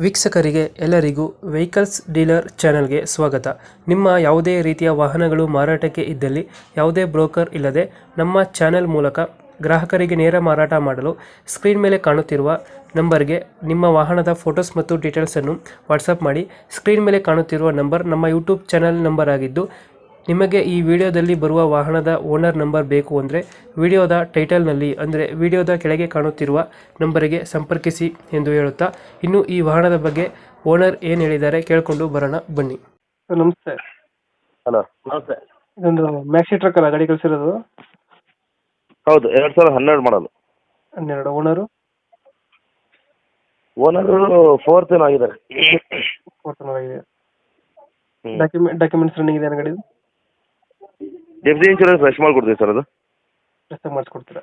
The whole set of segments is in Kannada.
ವೀಕ್ಷಕರಿಗೆ ಎಲ್ಲರಿಗೂ ವೆಹಿಕಲ್ಸ್ ಡೀಲರ್ ಚಾನೆಲ್ಗೆ ಸ್ವಾಗತ. ನಿಮ್ಮ ಯಾವುದೇ ರೀತಿಯ ವಾಹನಗಳು ಮಾರಾಟಕ್ಕೆ ಇದ್ದಲ್ಲಿ ಯಾವುದೇ ಬ್ರೋಕರ್ ಇಲ್ಲದೆ ನಮ್ಮ ಚಾನೆಲ್ ಮೂಲಕ ಗ್ರಾಹಕರಿಗೆ ನೇರ ಮಾರಾಟ ಮಾಡಲು ಸ್ಕ್ರೀನ್ ಮೇಲೆ ಕಾಣುತ್ತಿರುವ ನಂಬರ್ಗೆ ನಿಮ್ಮ ವಾಹನದ ಫೋಟೋಸ್ ಮತ್ತು ಡೀಟೇಲ್ಸನ್ನು ವಾಟ್ಸಪ್ ಮಾಡಿ. ಸ್ಕ್ರೀನ್ ಮೇಲೆ ಕಾಣುತ್ತಿರುವ ನಂಬರ್ ನಮ್ಮ ಯೂಟ್ಯೂಬ್ ಚಾನೆಲ್ ನಂಬರ್ ಆಗಿದ್ದು, ನಿಮಗೆ ಈ ವಿಡಿಯೋದಲ್ಲಿ ಬರುವ ವಾಹನದ ಓನರ್ ನಂಬರ್ ಬೇಕು ಅಂದರೆ ವಿಡಿಯೋದ ಟೈಟಲ್ನಲ್ಲಿ ಅಂದರೆ ವಿಡಿಯೋದ ಕೆಳಗೆ ಕಾಣುತ್ತಿರುವ ನಂಬರಿಗೆ ಸಂಪರ್ಕಿಸಿ ಎಂದು ಹೇಳುತ್ತಾ, ಇನ್ನು ಈ ವಾಹನದ ಬಗ್ಗೆ ಓನರ್ ಏನು ಹೇಳಿದ್ದಾರೆ ಕೇಳಿಕೊಂಡು ಬರೋಣ ಬನ್ನಿ. ನಮಸ್ತೆ. ಹಲೋ, ನಮಸ್ತೆ. ಇದೊಂದು ಮ್ಯಾಕ್ಸಿ ಟ್ರಕ್ ಅಲ್ಲ ಗಾಡಿ ಕಳಿಸಿರೋದು? ಹೌದು, 2012 ಮಾಡಲು. 12. ಓನರು ಫೋರ್ತ್ ಏನೋ ಆಗಿದ್ದಾರೆ. ಆಗಿದೆ. ಡಾಕ್ಯುಮೆಂಟ್ಸ್ ರನ್ನಿಂಗ್ ಇದೆ ಗಾಡಿ? ಎಫ್ ಸಿ ಇನ್ಶೂರೆನ್ಸ್ ಫ್ರೆಶ್ ಮಾಡಿಕೊಡ್ತೀವಿ ಸರ್. ಅದು ಫ್ರೆಶ್ ಮಾಡಿಸ್ಕೊಡ್ತೀರಾ?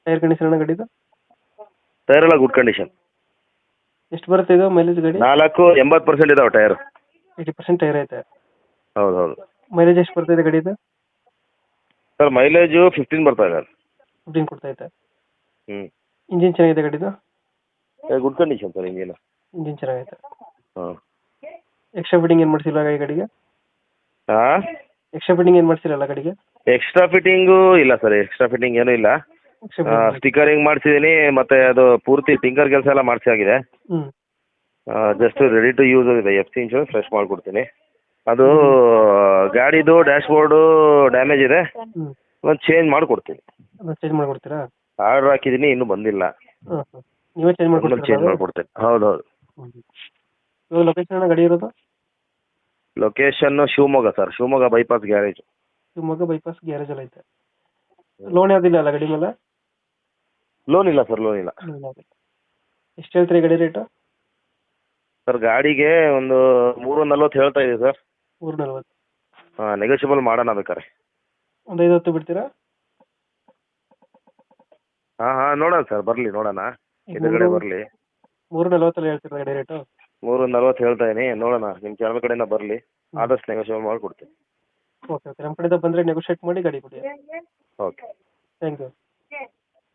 ಟೈರ್ ಕಂಡೀಷನ್ ಗಾಡಿದು? ಟೈರ್ ಎಲ್ಲ ಗುಡ್ ಕಂಡೀಷನ್. ಎಷ್ಟು ಬರುತ್ತೆ ಇದು ಮೈಲೇಜ್ ಗಾಡಿ? 80% ಇದಾವೆ ಟೈರ್. 80% ಟೈರ್ ಐತೆ? ಹೌದು ಹೌದು. ಮೈಲೇಜ್ ಎಷ್ಟು ಬರ್ತಿದೆ ಗಾಡಿದು? ಸರ್ ಮೈಲೇಜು 15 ಬರ್ತಾ ಇದೆ. 15 ಕೊಡ್ತಾ ಐತೆ. ಇಂಜಿನ್ ಚೆನ್ನಾಗಿದೆ ಗಾಡಿದು? Good condition sir engine. Engine ಚೆನ್ನಾಗೈತೆ. ಹಾಂ. ಎಕ್ಸ್ಟ್ರಾ ಫಿಟ್ಟಿಂಗ್ ಏನು ಮಾಡಿಸಿಲ್ಲ ಗಾಡಿಗೆ? ಹಾಂ, ಎಕ್ಸ್ಟ್ರಾ ಫಿಟ್ಟಿಂಗ್ ಏನು ಮಾಡಿಸಿರಲ್ಲ ಗಾಡಿಗೆ? ಎಕ್ಸ್ಟ್ರಾ ಫಿಟ್ಟಿಂಗು ಇಲ್ಲ ಸರ್, ಎಕ್ಸ್ಟ್ರಾ ಫಿಟ್ಟಿಂಗ್ ಏನೂ ಇಲ್ಲ. ಸ್ಟಿಕರಿಂಗ್ ಮಾಡಿಸಿದ್ದೀನಿ, ಮತ್ತು ಅದು ಪೂರ್ತಿ ಟಿಂಕರ್ ಕೆಲಸ ಎಲ್ಲ ಮಾಡಿಸಿ ಆಗಿದೆ. ಜಸ್ಟ್ ರೆಡಿ ಟು ಯೂಸ್ ಇದೆ. ಎಫ್ ಸಿ ಇನ್ಶೂರೆನ್ಸ್ ಫ್ರೆಶ್ ಮಾಡಿಕೊಡ್ತೀನಿ. ಅದು ಗಾಡಿದು ಡ್ಯಾಶ್ ಬೋರ್ಡು ಡ್ಯಾಮೇಜ್ ಇದೆ, ಒಂದು ಚೇಂಜ್ ಮಾಡಿಕೊಡ್ತೀನಿ. ಚೇಂಜ್ ಮಾಡಿಕೊಡ್ತೀರಾ? ಆರ್ಡರ್ ಹಾಕಿದ್ದೀನಿ, ಇನ್ನೂ ಬಂದಿಲ್ಲ. ನೀವೇ ಚೇಂಜ್ ಮಾಡಿಕೊಡ್ತೀರಾ? ಚೇಂಜ್ ಮಾಡಿಕೊಡ್ತೀನಿ. ಹೌದು ಹೌದು. ಇವಾಗ ಲೊಕೇಶನ್ ಗಾಡಿ ಇರೋದು? Location Shivamogga sir, Shivamogga bypass garage. Shivamogga bypass ಗ್ಯಾರೇಜಲ್ಲಿ ಐತೆ. ಲೋನ್ ಯಾವುದಿಲ್ಲ ಅಲ್ಲ ಗಾಡಿ ಮೇಲೆ? ಲೋನ್ ಇಲ್ಲ ಸರ್, ಲೋನ್ ಇಲ್ಲ. ಎಷ್ಟು ಹೇಳ್ತೀರಿ ಗಾಡಿ ರೇಟು? ಸರ್ ಗಾಡಿಗೆ ಒಂದು 340 ಹೇಳ್ತಾ ಇದೆ ಸರ್. 340? ಹಾಂ, ನೆಗೋಷಿಯಬಲ್ ಮಾಡೋಣ ಬೇಕಾರೆ. ಒಂದು 5-10 ಬಿಡ್ತೀರಾ? ಹಾಂ ಹಾಂ, ನೋಡೋಣ ಸರ್, ಬರಲಿ ನೋಡೋಣ, ಎದುರುಗಡೆ ಬರಲಿ. 340 ಹೇಳ್ತೀರಾ ಗಾಡಿ ರೇಟು? 340 ಹೇಳ್ತಾ ಇದೀನಿ, ನೋಡೋಣ, ನಿಮ್ಮ ಚಾನಲ್ ಕಡೆಯಿಂದ ಬರಲಿ, ಆದಷ್ಟು ನೆಗೋಷಿಯಬಲ್ ಮಾಡಿಕೊಡ್ತೀನಿ. ಓಕೆ ಓಕೆ, ನಮ್ಮ ಕಡೆಯಿಂದ ಬಂದರೆ ನೆಗೋಷಿಯೇಟ್ ಮಾಡಿ ಗಾಡಿ ಕೊಡಿ. Okay, thank you.